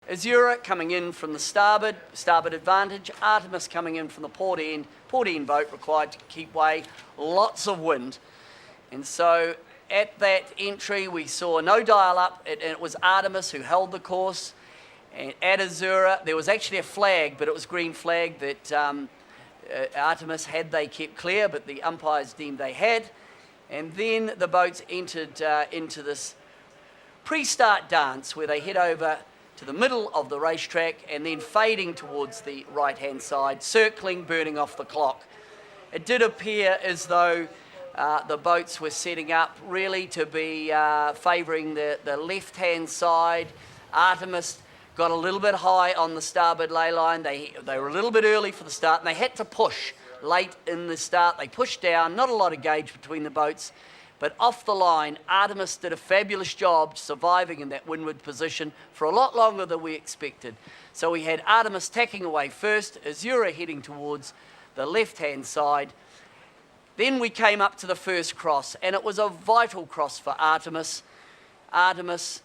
Azura coming in from the starboard advantage. Artemis coming in from the port end boat required to keep way. Lots of wind. And so at that entry, we saw no dial up, and it was Artemis who held the course. And at Azura, there was actually a flag, but it was green flag that Artemis had they kept clear, but the umpires deemed they had. And then the boats entered into this pre-start dance where they head over to the middle of the racetrack and then fading towards the right-hand side, circling, burning off the clock. It did appear as though the boats were setting up really to be favouring the left-hand side. Artemis got a little bit high on the starboard ley line. They were a little bit early for the start, and they had to push late in the start. They pushed down, not a lot of gauge between the boats, but off the line, Artemis did a fabulous job surviving in that windward position for a lot longer than we expected. So we had Artemis tacking away first, Azura heading towards the left-hand side. Then we came up to the first cross, and it was a vital cross for Artemis. Artemis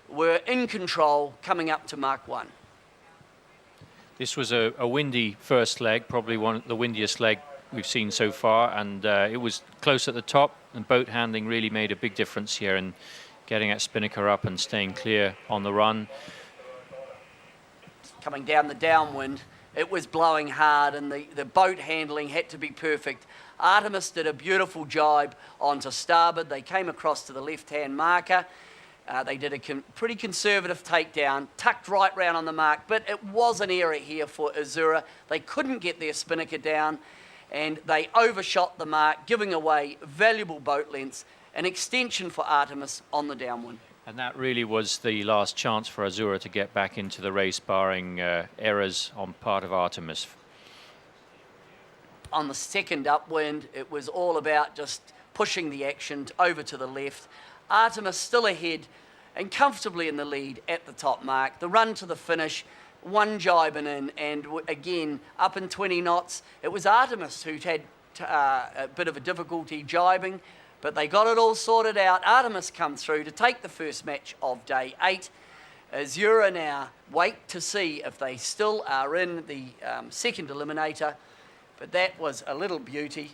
were in control coming up to Mark 1. This was a windy first leg, probably the windiest leg we've seen so far, and it was close at the top, and boat handling really made a big difference here in getting that spinnaker up and staying clear on the run. Coming down the downwind, it was blowing hard, and the boat handling had to be perfect. Artemis did a beautiful jibe onto starboard. They came across to the left-hand marker. They did a pretty conservative takedown, tucked right round on the mark, but it was an error here for Azura. They couldn't get their spinnaker down, and they overshot the mark, giving away valuable boat lengths, an extension for Artemis on the downwind. And that really was the last chance for Azura to get back into the race, barring errors on part of Artemis. On the second upwind, it was all about just pushing the action over to the left. Artemis still ahead and comfortably in the lead at the top mark. The run to the finish, one jibing in, and again, up in 20 knots. It was Artemis who'd had a bit of a difficulty jibing, but they got it all sorted out. Artemis come through to take the first match of day 8. Azura now wait to see if they still are in the second eliminator, but that was a little beauty.